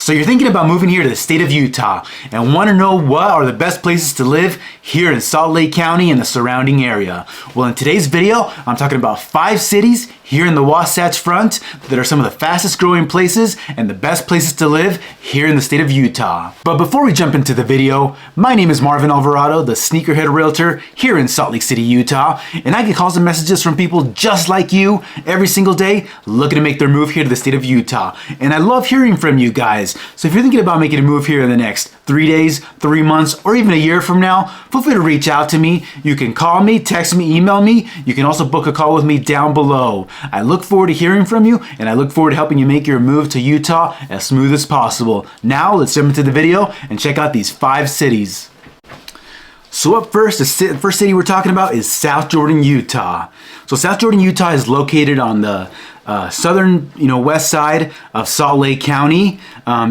So you're thinking about moving here to the state of Utah and want to know what are the best places to live here in Salt Lake County and the surrounding area. Well, in today's video, I'm talking about 5 cities here in the Wasatch Front that are some of the fastest growing places and the best places to live here in the state of Utah. But before we jump into the video, my name is Marvin Alvarado, the Sneakerhead Realtor here in Salt Lake City, Utah, and I get calls and messages from people just like you every single day looking to make their move here to the state of Utah. And I love hearing from you guys. So if you're thinking about making a move here in the next 3 days, 3 months, or even a year from now, feel free to reach out to me. You can call me, text me, email me. You can also book a call with me down below. I look forward to hearing from you, and I look forward to helping you make your move to Utah as smooth as possible. Now, let's jump into the video and check out these 5 cities. So up first, the first city we're talking about is South Jordan, Utah. So South Jordan, Utah is located on the southern, west side of Salt Lake County,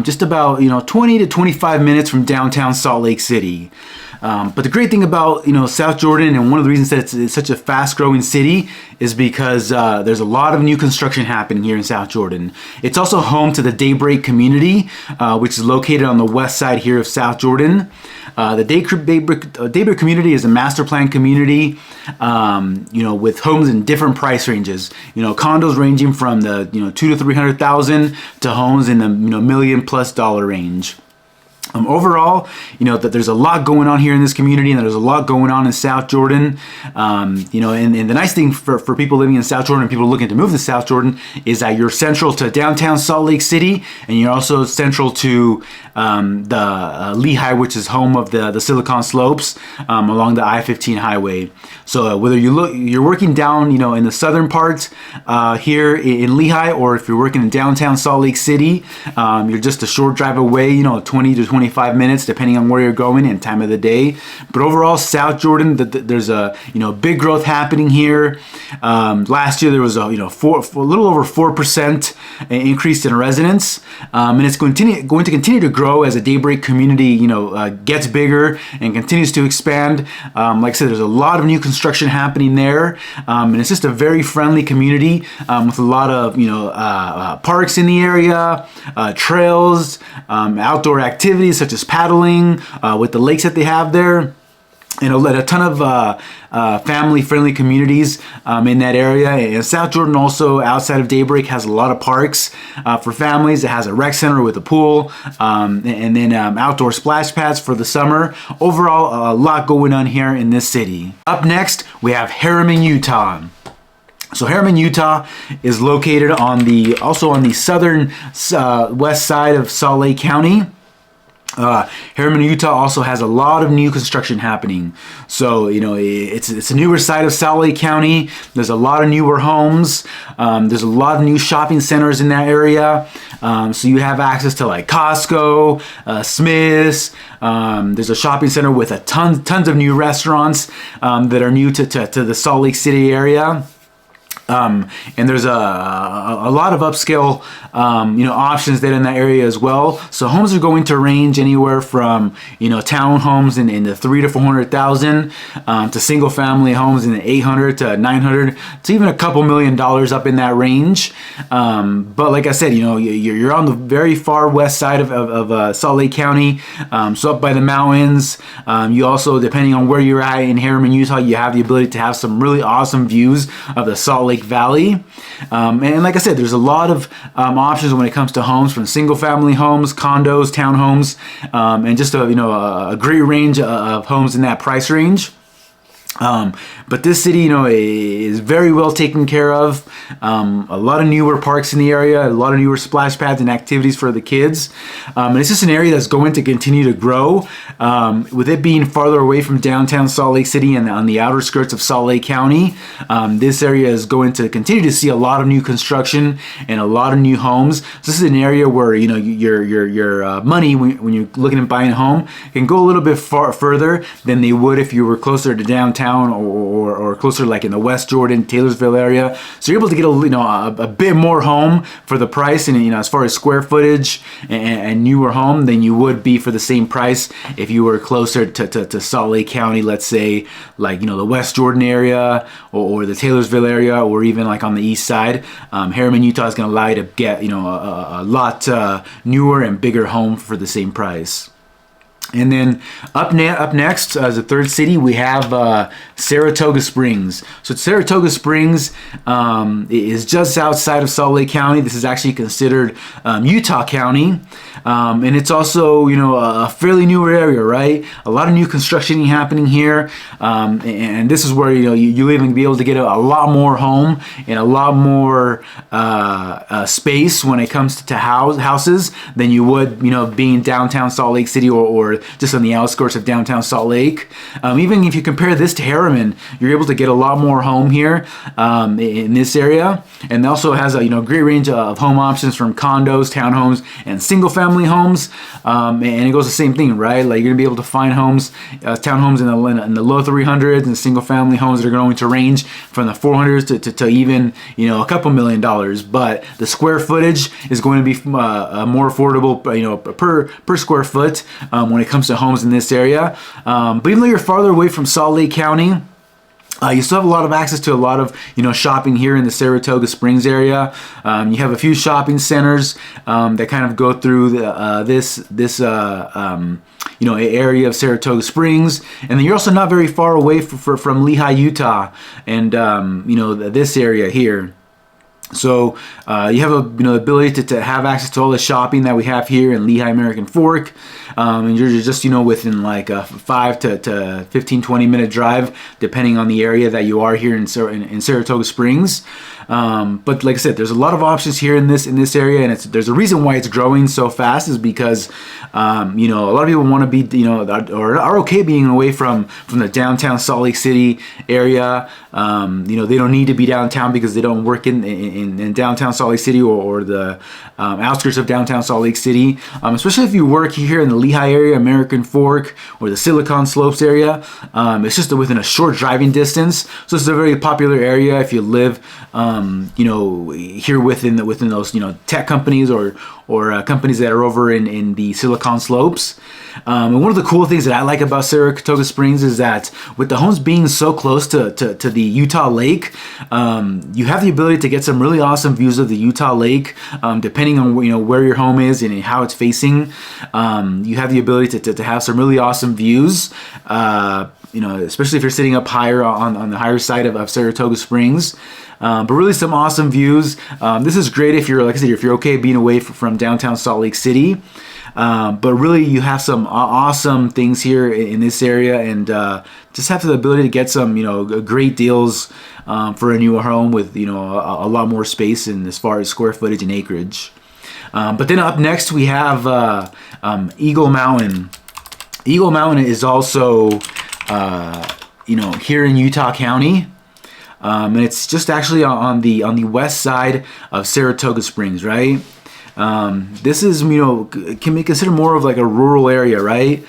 just about 20 to 25 minutes from downtown Salt Lake City. But the great thing about South Jordan, and one of the reasons that it's such a fast-growing city, is because there's a lot of new construction happening here in South Jordan. It's also home to the Daybreak community, which is located on the west side here of South Jordan. The Daybreak community is a master plan community, with homes in different price ranges. Condos ranging from the $200,000 to $300,000 to homes in the $1 million+ range. Overall, that there's a lot going on here in this community, and there's a lot going on in South Jordan. And the nice thing for people living in South Jordan and people looking to move to South Jordan is that you're central to downtown Salt Lake City, and you're also central to the Lehigh, which is home of the Silicon Slopes along the I-15 highway. So whether you're working down, in the southern parts here in Lehigh, or if you're working in downtown Salt Lake City, you're just a short drive away, 20 to 25 minutes, depending on where you're going and time of the day. But overall, South Jordan, there's a big growth happening here. Last year there was a little over 4% increase in residents, and it's going to continue to grow as the Daybreak community gets bigger and continues to expand. Like I said, there's a lot of new construction happening there, and it's just a very friendly community with a lot of parks in the area, trails, outdoor activities such as paddling with the lakes that they have there, and a ton of family-friendly communities in that area. And South Jordan also, outside of Daybreak, has a lot of parks for families. It has a rec center with a pool, and then outdoor splash pads for the summer. Overall, a lot going on here in this city. Up next, we have Harriman, Utah. So Harriman, Utah is located also on the southern west side of Salt Lake County. Harriman, Utah also has a lot of new construction happening. So, it's a newer side of Salt Lake County. There's a lot of newer homes. There's a lot of new shopping centers in that area. So you have access to like Costco, Smith's. There's a shopping center with tons of new restaurants that are new to the Salt Lake City area. And there's a lot of upscale, options there in that area as well. So homes are going to range anywhere from, townhomes in the $300,000 to $400,000 to single family homes in the $800,000 to $900,000 to even a couple $1 million up in that range. But like I said, you're on the very far west side of Salt Lake County, so up by the mountains. You also, depending on where you're at in Harriman, Utah, you have the ability to have some really awesome views of the Salt Lake Valley. And like I said, there's a lot of options when it comes to homes, from single family homes, condos, townhomes, and just a great range of homes in that price range. But this city, is very well taken care of. A lot of newer parks in the area, a lot of newer splash pads and activities for the kids. And it's just an area that's going to continue to grow. With it being farther away from downtown Salt Lake City and on the outer skirts of Salt Lake County, this area is going to continue to see a lot of new construction and a lot of new homes. So this is an area where, your money, when you're looking at buying a home, can go a little bit further than they would if you were closer to downtown downtown or closer, like in the West Jordan, Taylorsville area. So you're able to get a bit more home for the price, and as far as square footage and newer home than you would be for the same price if you were closer to Salt Lake County, let's say, like the West Jordan area or the Taylorsville area, or even like on the east side. Harriman, Utah is going to allow you to get a lot newer and bigger home for the same price. And then up next, as a third city, we have Saratoga Springs. So Saratoga Springs is just outside of Salt Lake County. This is actually considered Utah County. And it's also, a fairly newer area, right? A lot of new construction happening here. And this is where, you'll even be able to get a lot more home and a lot more space when it comes to houses than you would, being downtown Salt Lake City or just on the outskirts of downtown Salt Lake. Even if you compare this to Harriman, you're able to get a lot more home here in this area. And it also has a great range of home options, from condos, townhomes, and single-family homes. And it goes the same thing, right? Like, you're gonna be able to find homes, townhomes in the low 300s, and single-family homes that are going to range from the 400s to even a couple $1 million. But the square footage is going to be more affordable, per square foot when it comes to homes in this area. But even though you're farther away from Salt Lake County, you still have a lot of access to a lot of shopping here in the Saratoga Springs area. You have a few shopping centers that kind of go through this area of Saratoga Springs, and then you're also not very far away from Lehi, Utah, and this area here. So you have the ability to have access to all the shopping that we have here in Lehi, American Fork, and you're just within like a 5 to 15, 20-minute drive, depending on the area that you are here in Saratoga Springs. But like I said, there's a lot of options here in this area, and there's a reason why it's growing so fast, is because a lot of people want to be or are okay being away from the downtown Salt Lake City area. They don't need to be downtown because they don't work in downtown Salt Lake City or the outskirts of downtown Salt Lake City. Especially if you work here in the Lehi area, American Fork, or the Silicon Slopes area. It's just within a short driving distance, so it's a very popular area if you live here within those tech companies or companies that are over in the Silicon Slopes. And one of the cool things that I like about Saratoga Springs is that with the homes being so close to the Utah Lake, you have the ability to get some really awesome views of the Utah Lake, depending on where your home is and how it's facing. You have the ability to have some really awesome views. Especially if you're sitting up higher on the higher side of Saratoga Springs. But really some awesome views. This is great if you're, like I said, if you're okay being away from downtown Salt Lake City. But really you have some awesome things here in this area, and just have the ability to get some, great deals for a newer home with, a lot more space and as far as square footage and acreage. But then up next we have Eagle Mountain. Eagle Mountain is also here in Utah County, and it's just actually on the west side of Saratoga Springs, right? This is can be considered more of like a rural area, right?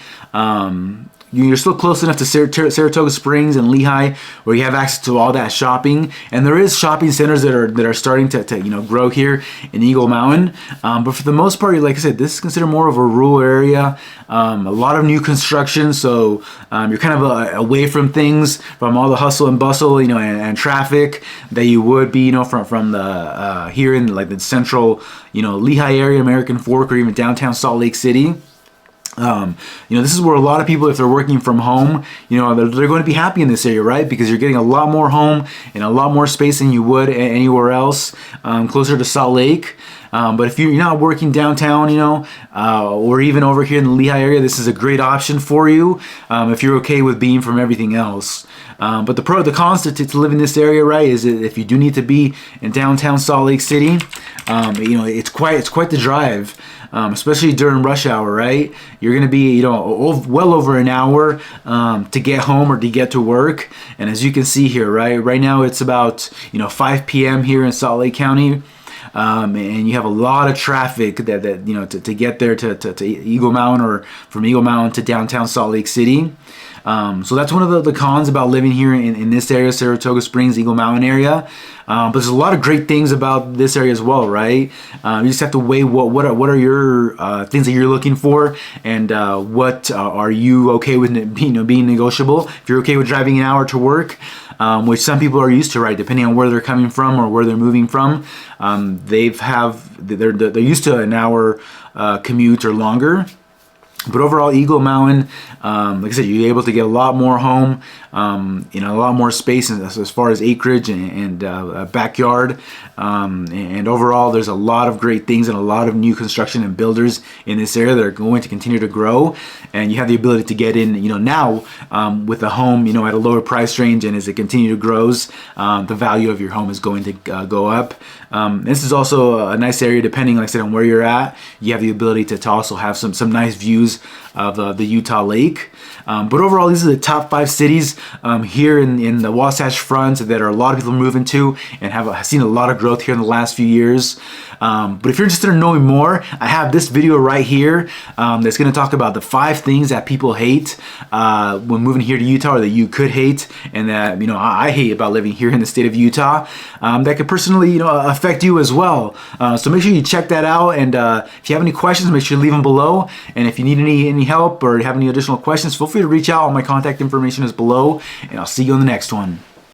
You're still close enough to Saratoga Springs and Lehi where you have access to all that shopping, and there is shopping centers that are starting to grow here in Eagle Mountain. But for the most part, like I said, this is considered more of a rural area. A lot of new construction, so you're kind of away from things, from all the hustle and bustle, and traffic that you would be, from the here in like the central, Lehi area, American Fork, or even downtown Salt Lake City. This is where a lot of people, if they're working from home, they're going to be happy in this area, right? Because you're getting a lot more home and a lot more space than you would anywhere else, closer to Salt Lake. But if you're not working downtown, or even over here in the Lehi area, this is a great option for you, if you're okay with being from everything else. But the cons to live in this area, right, is that if you do need to be in downtown Salt Lake City, it's quite the drive. Especially during rush hour, right? You're going to be, well over an hour to get home or to get to work. And as you can see here, right now it's about 5 p.m. here in Salt Lake County. and you have a lot of traffic that you know to get there to Eagle Mountain, or from Eagle Mountain to downtown Salt Lake City. So that's one of the cons about living here in this area, Saratoga Springs, Eagle Mountain area. But there's a lot of great things about this area as well, right? You just have to weigh what are your things that you're looking for, and what are you okay with being negotiable. If you're okay with driving an hour to work, which some people are used to, right? Depending on where they're coming from or where they're moving from, they're used to an hour commute or longer. But overall, Eagle Mountain, like I said, you're able to get a lot more home, a lot more space as far as acreage and backyard. And overall, there's a lot of great things and a lot of new construction and builders in this area that are going to continue to grow. And you have the ability to get in, now with a home, at a lower price range. And as it continues to grows, the value of your home is going to go up. This is also a nice area, depending, like I said, on where you're at. You have the ability to also have some nice views of the Utah Lake. But overall, these are the top 5 cities here in the Wasatch Front that a lot of people are moving to, and have seen a lot of growth here in the last few years. But if you're interested in knowing more, I have this video right here that's going to talk about the 5 things that people hate when moving here to Utah, or that you could hate, and that I hate about living here in the state of Utah, that could personally affect you as well. So make sure you check that out, and if you have any questions, make sure you leave them below. And if you need any help or have any additional questions, feel free to reach out. All my contact information is below, and I'll see you on the next one.